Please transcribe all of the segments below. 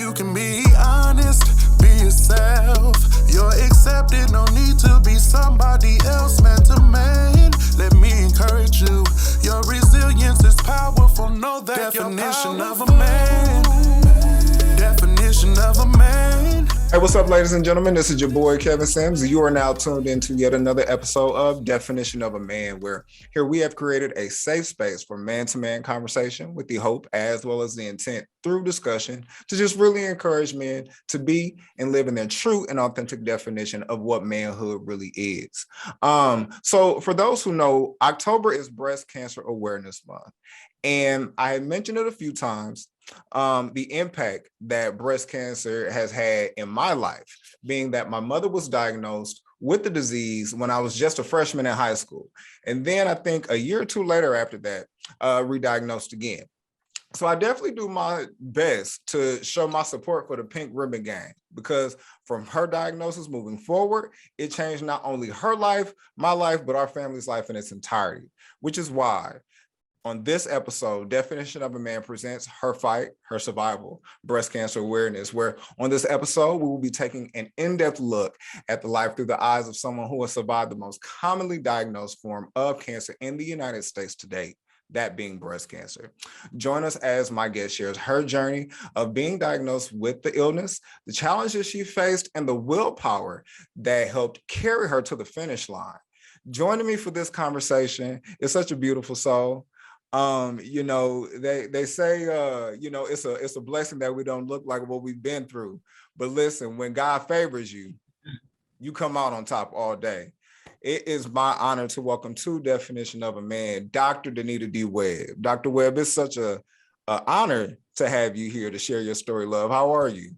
You can be honest, be yourself. You're accepted, no need to be somebody else, man to man. Let me encourage you. Your resilience is powerful. Know that definition of a man. Definition of a man. Hey, what's up, ladies and gentlemen? This is your boy, Kevin Sims. You are now tuned into yet another episode of Definition of a Man, where here we have created a safe space for man-to-man conversation with the hope as well as the intent through discussion to just really encourage men to be and live in their true and authentic definition of what manhood really is. So for those who know, October is Breast Cancer Awareness Month. And I had mentioned it a few times, the impact that breast cancer has had in my life, being that my mother was diagnosed with the disease when I was just a freshman in high school. And then I think a year or two later after that, re-diagnosed again. So I definitely do my best to show my support for the Pink Ribbon Gang, because from her diagnosis moving forward, it changed not only her life, my life, but our family's life in its entirety, which is why on this episode, Definition of a Man presents Her Fight, Her Survival, Breast Cancer Awareness, where on this episode, we will be taking an in-depth look at the life through the eyes of someone who has survived the most commonly diagnosed form of cancer in the United States to date, that being breast cancer. Join us as my guest shares her journey of being diagnosed with the illness, the challenges she faced, and the willpower that helped carry her to the finish line. Joining me for this conversation is such a beautiful soul. They say, it's a blessing that we don't look like what we've been through. But listen, when God favors you, you come out on top all day. It is my honor to welcome to Definition of a Man, Dr. Danita D. Webb. Dr. Webb, it's such an honor to have you here to share your story, love. How are you?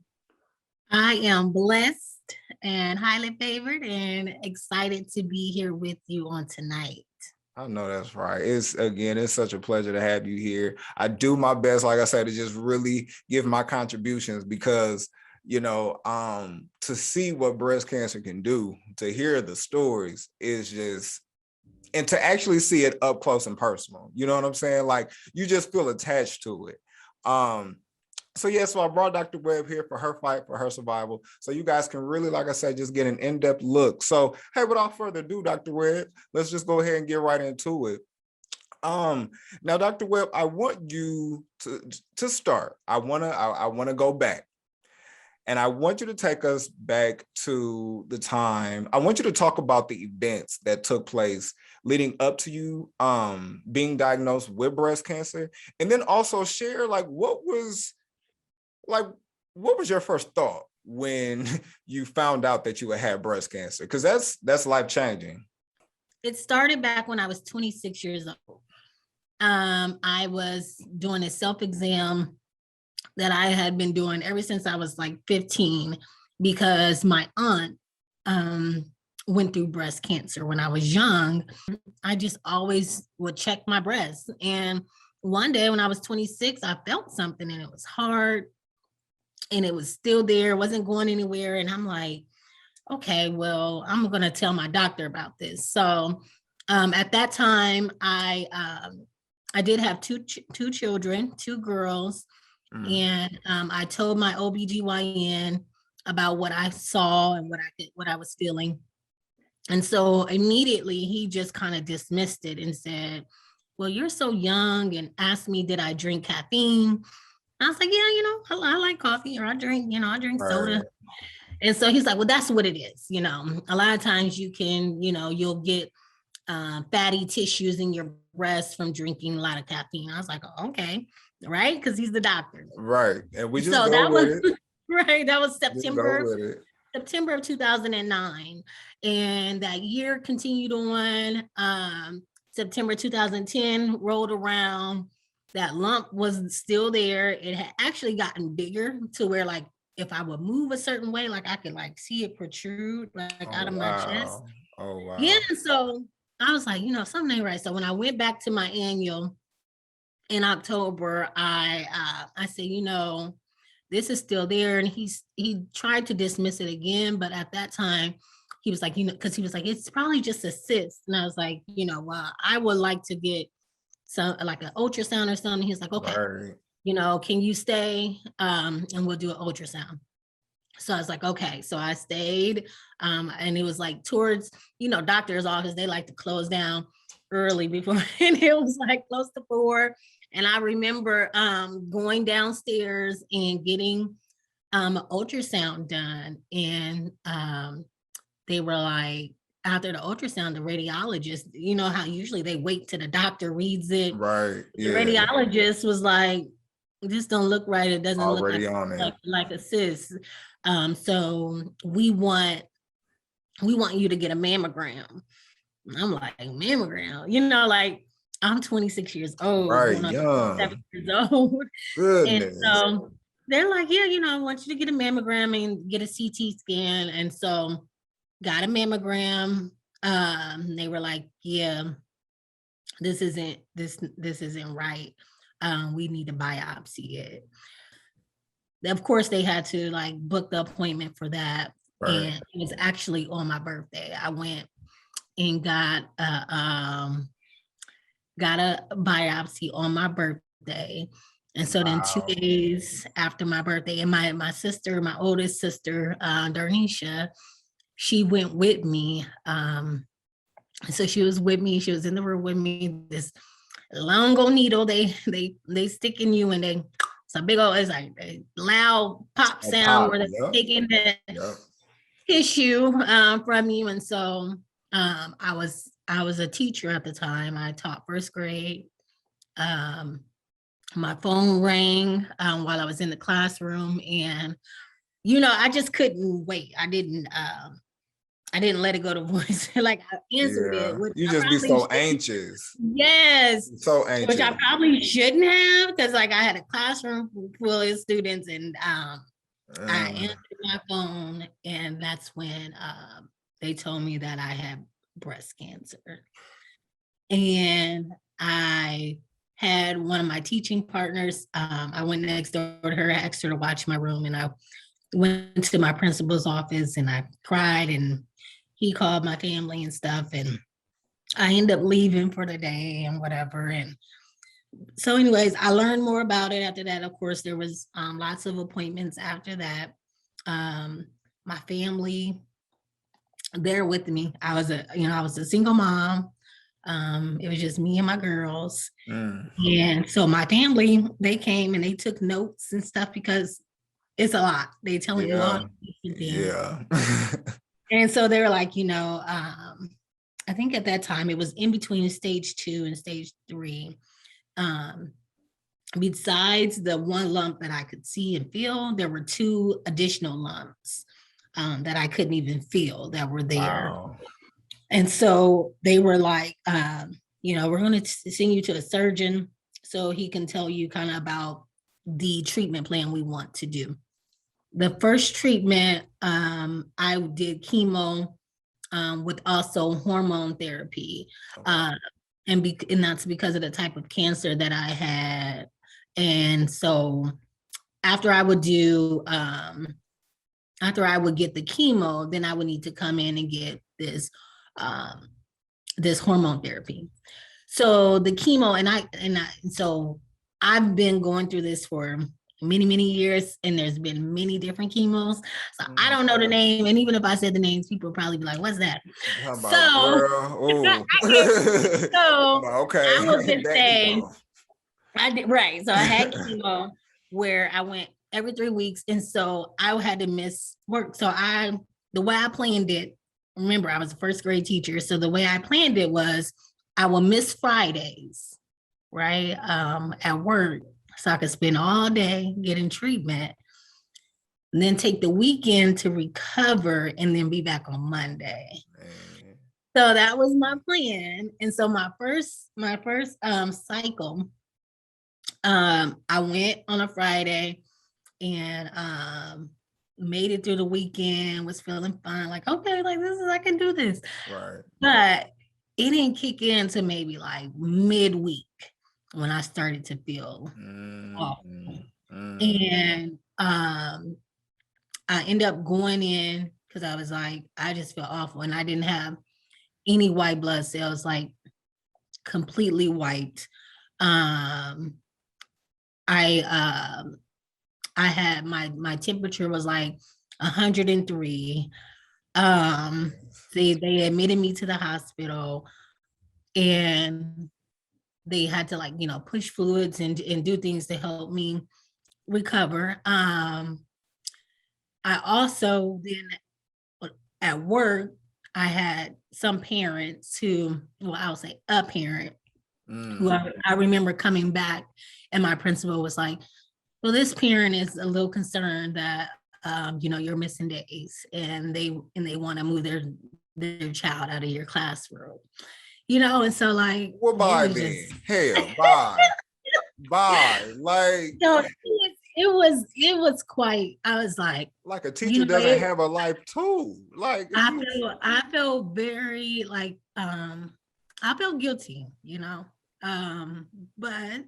I am blessed and highly favored and excited to be here with you on tonight. I know that's right. It's such a pleasure to have you here. I do my best, like I said, to just really give my contributions because, to see what breast cancer can do, to hear the stories is just, and to actually see it up close and personal. You know what I'm saying? Like you just feel attached to it. So I brought Dr. Webb here for her fight, for her survival. So you guys can really, like I said, just get an in-depth look. So, hey, without further ado, Dr. Webb, let's just go ahead and get right into it. Now, Dr. Webb, I want you to start. I wanna go back. And I want you to take us back to the time. I want you to talk about the events that took place leading up to you being diagnosed with breast cancer. And then also share what was your first thought when you found out that you had breast cancer? Because that's life-changing. It started back when I was 26 years old. I was doing a self-exam that I had been doing ever since I was 15, because my aunt went through breast cancer when I was young. I just always would check my breasts. And one day when I was 26, I felt something and it was hard. And it was still there, wasn't going anywhere. And I'm like, okay, well, I'm going to tell my doctor about this. So at that time, I did have two children, two girls. And I told my OBGYN about what I saw and what I was feeling. And so immediately he just kind of dismissed it and said, well, you're so young, and asked me, did I drink caffeine? I was like, yeah, I like coffee, or I drink soda. And so he's like, well, that's what it is. A lot of times you can, you'll get fatty tissues in your breast from drinking a lot of caffeine. I was like, oh, okay, right? Because he's the doctor. Right. And we just go with it. Right. That was September of 2009. And that year continued on. September 2010 rolled around. That lump was still there. It had actually gotten bigger to where if I would move a certain way, I could see it protrude out of my chest. Oh, wow. Yeah. So I was like, something ain't right. So when I went back to my annual in October, I said, this is still there. And he tried to dismiss it again. But at that time, he was like, because he was like, it's probably just a cyst. And I was like, I would like to get some an ultrasound or something. He's like, okay. Right. can you stay? And we'll do an ultrasound. So I was like, okay. So I stayed. And it was like towards, doctor's office, they like to close down early before, and it was like close to 4. And I remember going downstairs and getting an ultrasound done. And they were like, after the ultrasound, the radiologist, you know how usually they wait till the doctor reads it. Right. The radiologist was like, this don't look right. It doesn't Already look on it. like a cyst. So we want you to get a mammogram. And I'm like, mammogram, like I'm 26 years old. Right, going on young. 7 years old. Goodness. And so they're like, yeah, I want you to get a mammogram and get a CT scan. And so got a mammogram. They were like, yeah, this isn't right. We need to biopsy it. Of course, they had to like book the appointment for that. Right. And it was actually on my birthday. I went and got a biopsy on my birthday. And so then 2 days after my birthday, and my sister, my oldest sister, Danita, she went with me. So she was with me. She was in the room with me. This long old needle, they stick in you, and it's a big old, it's like a loud pop sound where they're taking the tissue from you. And so I was a teacher at the time. I taught first grade. My phone rang while I was in the classroom, and I just couldn't wait. I didn't let it go to voice. Like I answered it. You just be so anxious. Yes. So anxious. Which I probably shouldn't have, because like I had a classroom full of students, and I answered my phone, and that's when they told me that I had breast cancer. And I had one of my teaching partners, I went next door to her, asked her to watch my room, and I went to my principal's office and I cried, and he called my family and stuff, and I ended up leaving for the day and whatever. And so anyways, I learned more about it after that. Of course, there was lots of appointments after that. My family, they're with me. I was a single mom. It was just me and my girls. And so my family, they came and they took notes and stuff, because it's a lot. They telling you all things. Yeah. And so they were like, I think at that time it was in between stage 2 and stage 3. Besides the one lump that I could see and feel, there were 2 additional lumps that I couldn't even feel that were there. Wow. And so they were like, we're going to send you to a surgeon so he can tell you kind of about the treatment plan we want to do. The first treatment, I did chemo with also hormone therapy. And that's because of the type of cancer that I had. And so after I would get the chemo, then I would need to come in and get this hormone therapy. So the chemo, so I've been going through this for many years, and there's been many different chemos. So I don't know the name, and even if I said the names, people would probably be like, "What's that?" Okay. I will just say I did right. So I had chemo where I went every 3 weeks, and so I had to miss work. So the way I planned it. Remember, I was a first grade teacher, so the way I planned it was I will miss Fridays, right, at work, so I could spend all day getting treatment, and then take the weekend to recover, and then be back on Monday. So that was my plan. And so my first cycle, I went on a Friday and made it through the weekend, was feeling fine, like, okay, like I can do this. Right. But it didn't kick in to maybe like midweek when I started to feel awful. And I ended up going in because I was like, I just feel awful. And I didn't have any white blood cells, like completely wiped. I I had my temperature was like 103. They admitted me to the hospital, and they had to, like, push fluids and do things to help me recover. I also then at work, I had some parents who, well, I'll say a parent who I remember coming back, and my principal was like, well, this parent is a little concerned that you're missing days, and they want to move their child out of your classroom. And so, like, well, bye then. Hell, bye. Bye. Like, it was quite, I was like a teacher doesn't have a life too. Like, I feel very like I feel guilty, but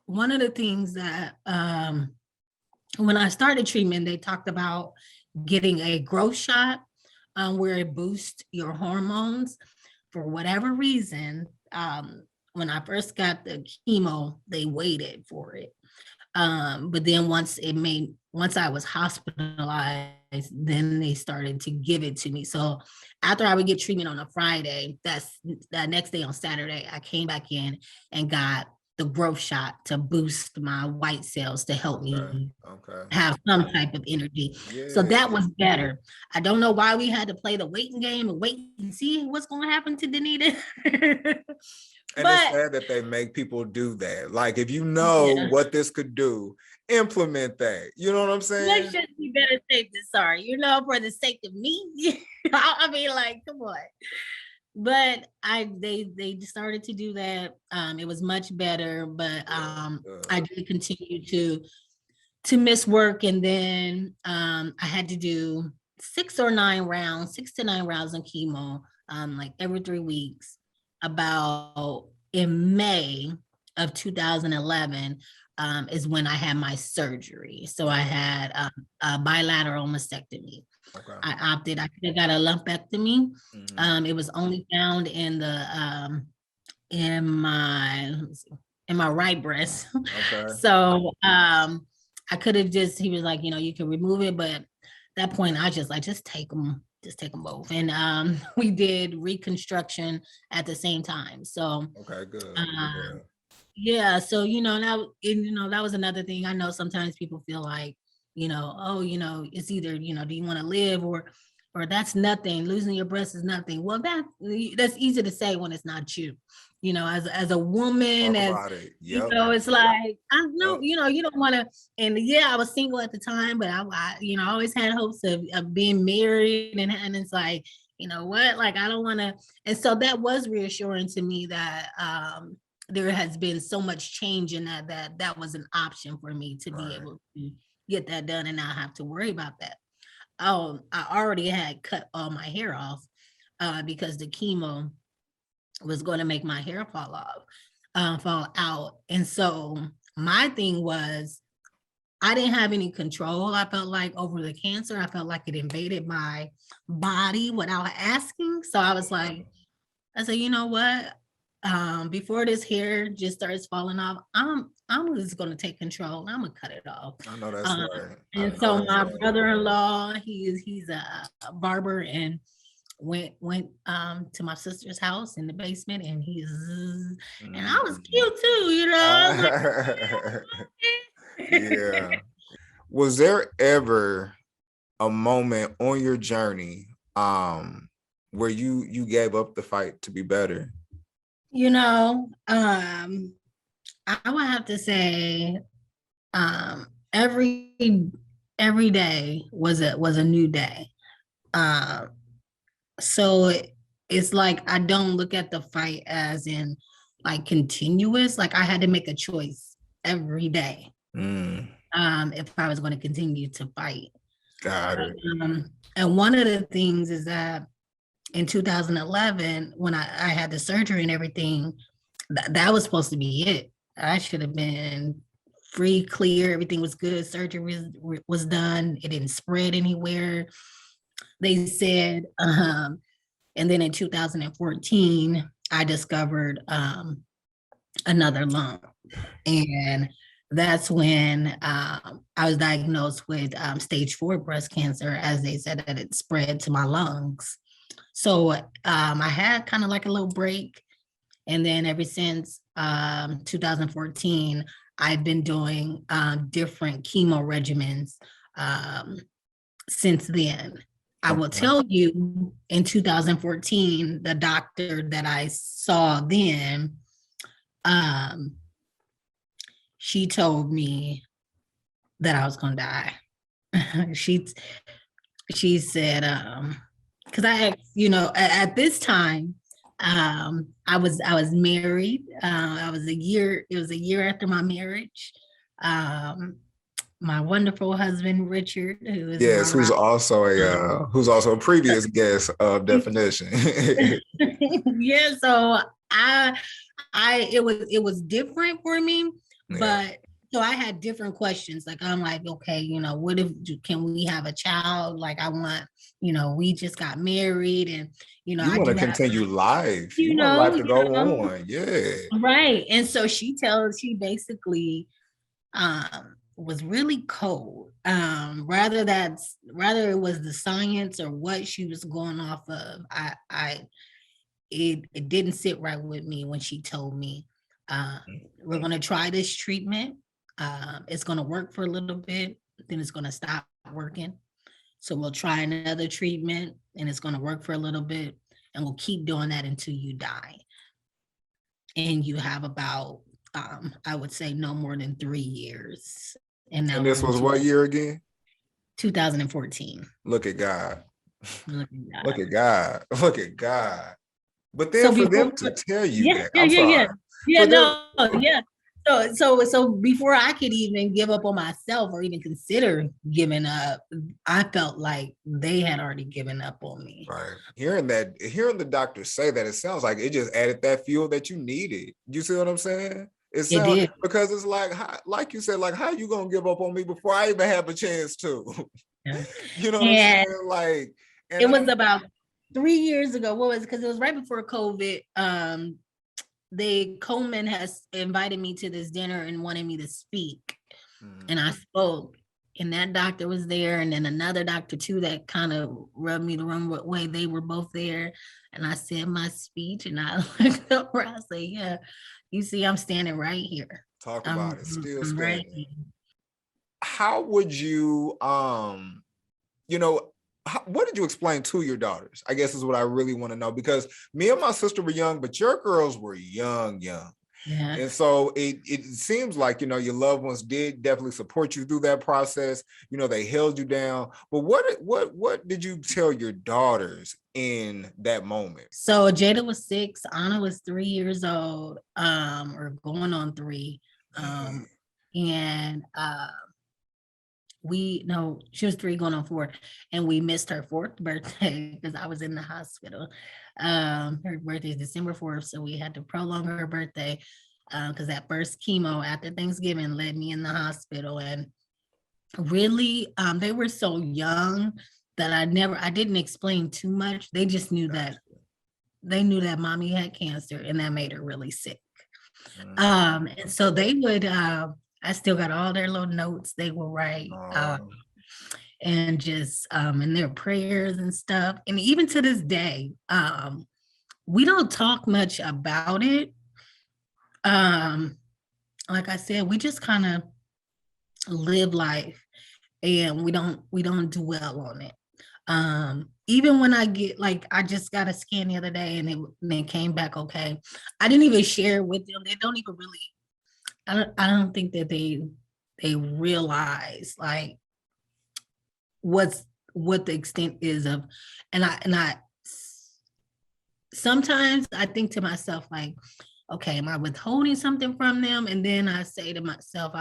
one of the things that when I started treatment, they talked about getting a growth shot where it boosts your hormones. For whatever reason, when I first got the chemo, they waited for it. But then once I was hospitalized, then they started to give it to me. So after I would get treatment on a Friday, that next day on Saturday, I came back in and got the growth shot to boost my white cells to help me have some type of energy. Yeah. So that was better. I don't know why we had to play the waiting game and wait and see what's going to happen to Danita. And it's sad that they make people do that. Like, if you know what this could do, implement that. You know what I'm saying? That should be better safe than sorry, for the sake of me. I mean, like, come on. But they started to do that. It was much better, but I did continue to miss work. And then I had to do 6 to 9 rounds of chemo, like every 3 weeks. About in May of 2011 is when I had my surgery. So I had a bilateral mastectomy. Okay. I opted. I could have got a lumpectomy. Mm-hmm. It was only found in the in my right breast. Okay. So I could have he was like, you can remove it, but at that point I just take them. Just take them both. And we did reconstruction at the same time. So okay, good. Yeah. So that was another thing. I know sometimes people feel like, it's either, do you want to live or that's nothing. Losing your breast is nothing. Well, that's easy to say when it's not you. As a woman, it's like, I know, you don't want to, and I was single at the time, but I always had hopes of being married, and it's like, what, like, I don't want to. And so that was reassuring to me that there has been so much change in that was an option for me to be able to get that done and not have to worry about that. I already had cut all my hair off because the chemo was going to make my hair fall out. And so my thing was, I didn't have any control. I felt like over the cancer, I felt like it invaded my body without asking. So I was like, you know what? Before this hair just starts falling off, I'm just going to take control. I'm going to cut it off. I know that's right. And so my brother-in-law, he's a barber, and went to my sister's house in the basement, and and I was cute too, I was like, yeah. Was there ever a moment on your journey where you gave up the fight to be better? I would have to say every day was a new day. So it's like, I don't look at the fight as in like continuous. Like, I had to make a choice every day if I was going to continue to fight. Got it. And one of the things is that in 2011, when I had the surgery and everything, that was supposed to be it. I should have been free, clear. Everything was good. Surgery was done. It didn't spread anywhere, they said. And then in 2014, I discovered another lump. And that's when I was diagnosed with stage 4 breast cancer, as they said that it spread to my lungs. So I had kind of like a little break. And then ever since 2014, I've been doing different chemo regimens since then. I will tell you, in 2014, the doctor that I saw then, she told me that I was gonna die. she said, because I asked, at this time, I was married. It was a year after my marriage. My wonderful husband, Richard, who is Yes, who's also a previous guest of Definition. Yeah, so it was different for me, but so I had different questions. Like, I'm like, okay, what if, can we have a child? Like, I want, we just got married, and you want to continue life. You want life to go on. Yeah. Right. And so she basically was really cold. Rather it was the science or what she was going off of, it didn't sit right with me when she told me, we're going to try this treatment. It's going to work for a little bit, then it's going to stop working. So we'll try another treatment, and it's going to work for a little bit, and we'll keep doing that until you die. And you have about, I would say, no more than 3 years. And this was what year again? 2014. Look at God. Look at God. Look at God. But then for them to tell you that, I'm sorry. So before I could even give up on myself or even consider giving up, I felt like they had already given up on me. Right. Hearing the doctor say that, it sounds like it just added that fuel that you needed. You see what I'm saying? It did. Because it's like you said, like, how you gonna give up on me before I even have a chance to? Yeah. You know what I'm saying? Like, it was about 3 years ago. What was it? Because it was right before COVID. Coleman has invited me to this dinner and wanted me to speak. And I spoke, and that doctor was there, and then another doctor too that kind of rubbed me the wrong way. They were both there, and I said my speech, and I looked over. I said, "Yeah, you see, I'm standing right here. Talk about it. Still standing." Right here. How would you, what did you explain to your daughters? I guess is what I really want to know, because me and my sister were young, but your girls were young. Yeah. And so it seems like, your loved ones did definitely support you through that process. They held you down. But what did you tell your daughters in that moment? So Jada was 6, Anna was 3 years old, or going on 3. And she was 3 going on 4, and we missed her 4th birthday because I was in the hospital. Her birthday is December 4th, so we had to prolong her birthday because that first chemo after Thanksgiving led me in the hospital. And really, they were so young that I didn't explain too much. They just knew that mommy had cancer, and that made her really sick. And so they would, I still got all their little notes they will write, and just and their prayers and stuff. And even to this day, we don't talk much about it. Like I said, we just kind of live life, and we don't dwell on it. Even when I get, like, I just got a scan the other day, and it came back okay. I didn't even share with them. They don't even really, I don't think that they realize like what the extent is of, and I sometimes I think to myself, like, okay, am I withholding something from them? And then I say to myself,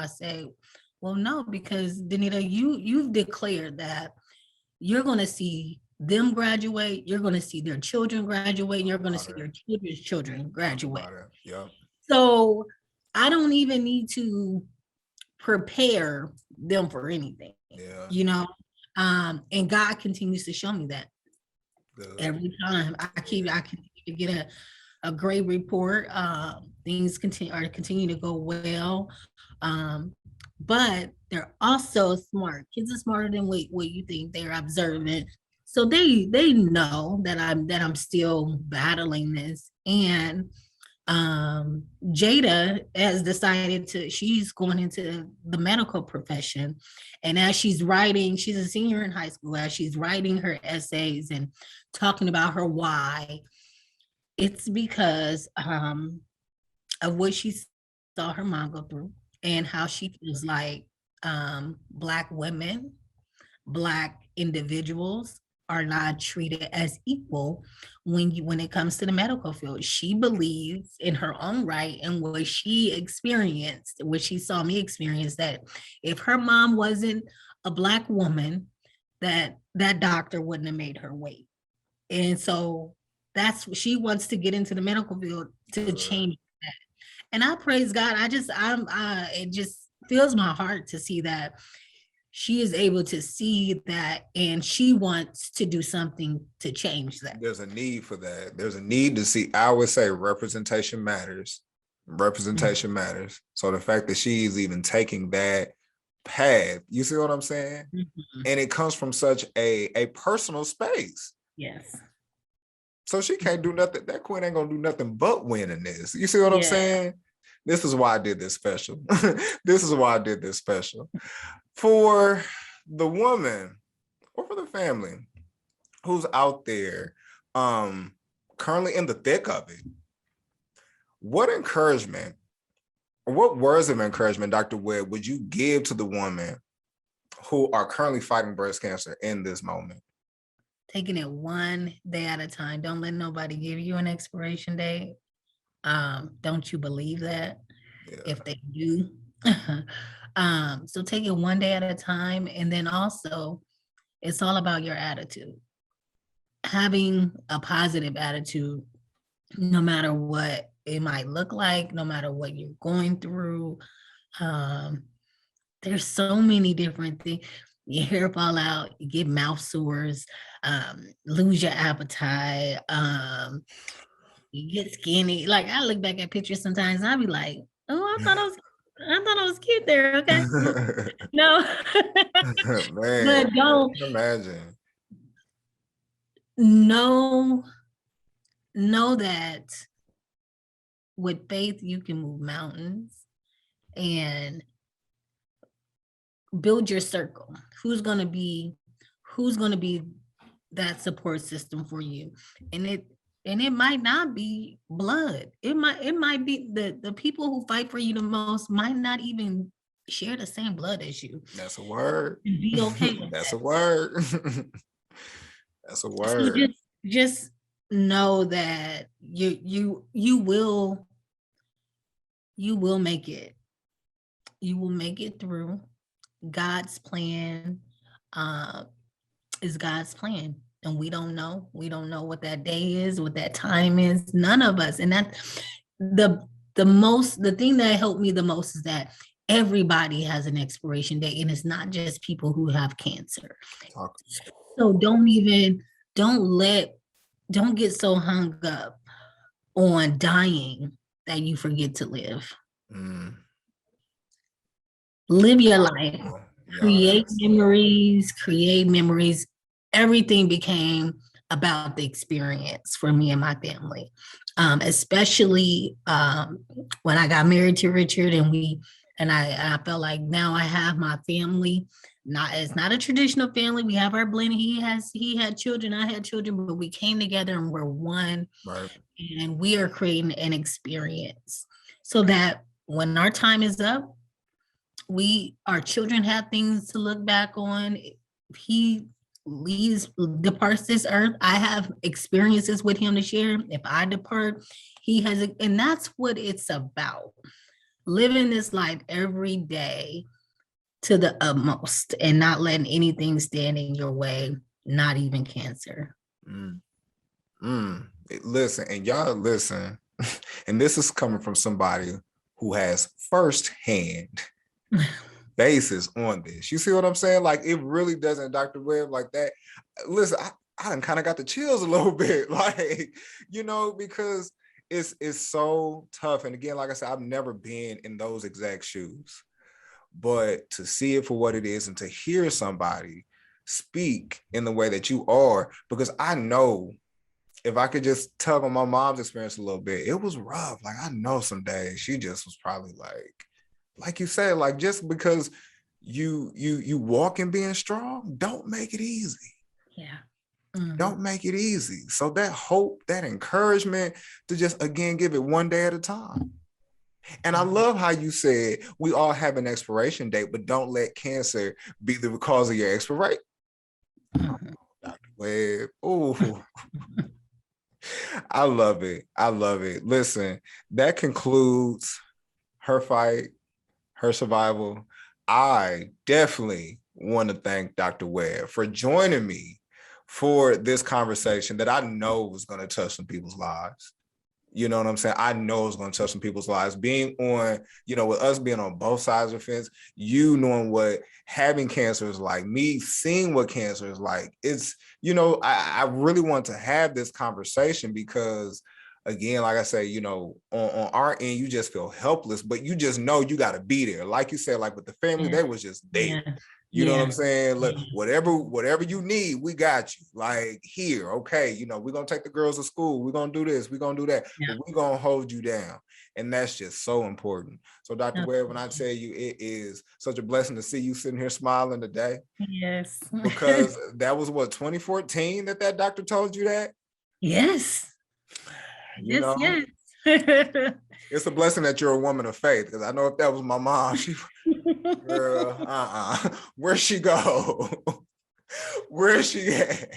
well, no, because Danita, you've declared that you're going to see them graduate, you're going to see their children graduate, and you're going to see their children's children graduate. Yeah. So I don't even need to prepare them for anything. Yeah. And God continues to show me that. Good. Every time I continue to get a great report. Things continue to go well. But they're also smart. Kids are smarter than what you think. They're observant. So they know that I'm still battling this. And Jada has decided she's going into the medical profession. And as she's writing, she's a senior in high school, as she's writing her essays and talking about her why, it's because of what she saw her mom go through and how she feels like Black women, Black individuals are not treated as equal when it comes to the medical field. She believes in her own right and what she experienced, what she saw me experience, that if her mom wasn't a Black woman, that doctor wouldn't have made her wait. And so that's what she wants to get into the medical field to change that. And I praise God. It just fills my heart to see that she is able to see that, and she wants to do something to change that. There's a need for that. There's a need to see, I would say representation matters. Representation matters. So the fact that she's even taking that path, you see what I'm saying? And it comes from such a personal space. Yes. So she can't do nothing. That queen ain't gonna do nothing but win in this. You see what I'm saying? This is why I did this special. This is why I did this special. For the woman or for the family who's out there currently in the thick of it, what encouragement, or what words of encouragement, Dr. Webb, would you give to the women who are currently fighting breast cancer in this moment? Taking it one day at a time. Don't let nobody give you an expiration date. Don't you believe that? Yeah. If they do. So take it one day at a time. And then also, it's all about your attitude. Having a positive attitude, no matter what it might look like, no matter what you're going through. There's so many different things. Your hair fall out, you get mouth sores, lose your appetite, you get skinny. Like, I look back at pictures sometimes and I be like, oh, I thought I was cute there. Okay. No. Man, but don't imagine. Know that with faith you can move mountains, and build your circle. Who's gonna be that support system for you? And it might not be blood. It might be the people who fight for you the most might not even share the same blood as you. That's a word. And be okay with That's that. a word. That's a word. So just know that you will make it. You will make it through. God's plan is God's plan. And we don't know what that day is, what that time is. None of us. And that the thing that helped me the most is that everybody has an expiration date, and it's not just people who have cancer. So don't get so hung up on dying that you forget to live. Live your life. Create memories. Everything became about the experience for me and my family, especially when I got married to Richard, and I felt like now I have my family. It's not a traditional family. We have our blend. He had children, I had children, but we came together and we're one. Right. And we are creating an experience so that when our time is up, our children have things to look back on. If he departs this earth, I have experiences with him to share. If I depart, he has, and that's what it's about. Living this life every day to the utmost and not letting anything stand in your way, not even cancer. Listen, and y'all listen, and this is coming from somebody who has firsthand basis on this. You see what I'm saying? Like, it really doesn't, Dr. Webb, like that. Listen, I done kind of got the chills a little bit, like, because it's so tough. And again, like I said, I've never been in those exact shoes, but to see it for what it is and to hear somebody speak in the way that you are, because I know if I could just tug on my mom's experience a little bit, it was rough. Like, I know some days she just was probably like you said, like, just because you walk in being strong, don't make it easy. Yeah. Don't make it easy. So that hope, that encouragement to just, again, give it one day at a time. And I love how you said we all have an expiration date, but don't let cancer be the cause of your expiration. Dr. Webb. Oh, I love it. I love it. Listen, that concludes her fight, her survival. I definitely want to thank Dr. Webb for joining me for this conversation that I know was going to touch some people's lives. You know what I'm saying? I know it's going to touch some people's lives. Being on, with us being on both sides of the fence, you knowing what having cancer is like, me seeing what cancer is like, it's, I really want to have this conversation because, again, like I say, on our end, you just feel helpless, but you just know you got to be there. Like you said, like with the family, they was just there. Yeah. You know what I'm saying? Look, whatever you need, we got you. Like, here, okay, we're going to take the girls to school. We're going to do this. We're going to do that. Yeah. But we're going to hold you down. And that's just so important. So, Dr. Webb, when I tell you, it is such a blessing to see you sitting here smiling today. Yes. Because that was, 2014 that doctor told you that? Yes. Yes. It's a blessing that you're a woman of faith, because I know if that was my mom, she, girl, where'd she go? Where's she at?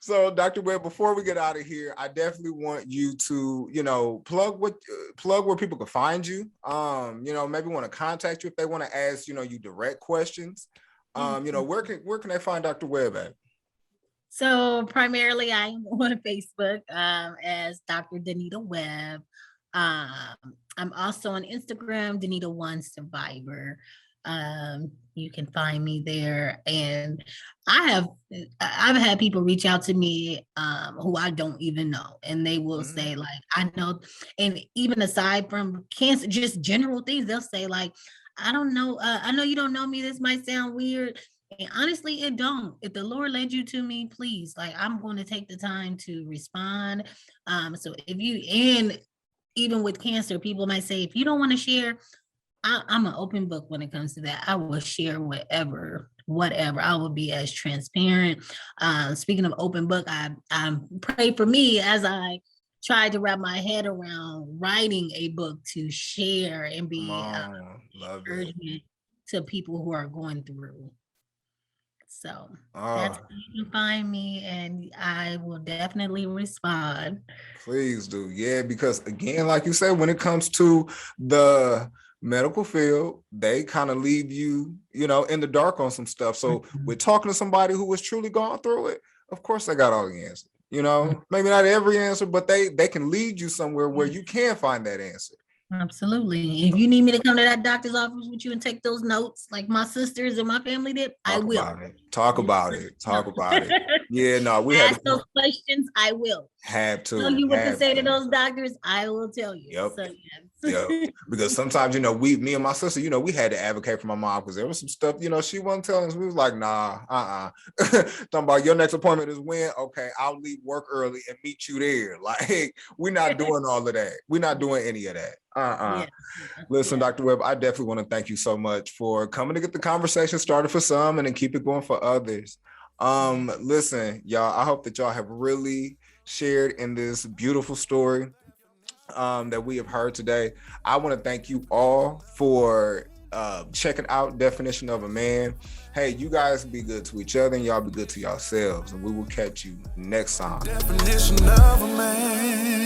So, Dr. Webb, before we get out of here, I definitely want you to, plug where people can find you. Maybe want to contact you if they want to ask, you direct questions. Where can they find Dr. Webb at? So primarily I'm on Facebook as Dr. Danita Webb. I'm also on Instagram, Danita One Survivor. You can find me there. And I've had people reach out to me who I don't even know. And they will say, like, I know, and even aside from cancer, just general things, they'll say, like, I don't know, I know you don't know me, this might sound weird. And honestly, it don't. If the Lord led you to me, please, like, I'm going to take the time to respond. So if you, and even with cancer, people might say, if you don't want to share, I'm an open book when it comes to that. I will share whatever. I will be as transparent. Speaking of open book, I pray for me as I try to wrap my head around writing a book to share and be encouragement to people who are going through. So that's where you can find me, and I will definitely respond. Please do. Yeah, because again, like you said, when it comes to the medical field, they kind of leave you, in the dark on some stuff. So we're talking to somebody who was truly going through it. Of course, they got all the answers. Maybe not every answer, but they can lead you somewhere where you can find that answer. Absolutely. If you need me to come to that doctor's office with you and take those notes like my sisters and my family did, I will. Talk about it. Yeah, no, we ask those questions. I will. Have to. Tell you what to say to those doctors. I will tell you. Yep. So, yes. Yep. Because sometimes, me and my sister, we had to advocate for my mom because there was some stuff, she wasn't telling us. We was like, nah, Talking about your next appointment is when? Okay, I'll leave work early and meet you there. Like, we're not doing all of that. We're not doing any of that. Yeah. Listen, Dr. Webb, I definitely want to thank you so much for coming to get the conversation started for some and then keep it going for others. Listen, y'all, I hope that y'all have really shared in this beautiful story that we have heard today. I want to thank you all for checking out Definition of a Man. Hey, you guys be good to each other and y'all be good to yourselves, and we will catch you next time. Definition of a Man.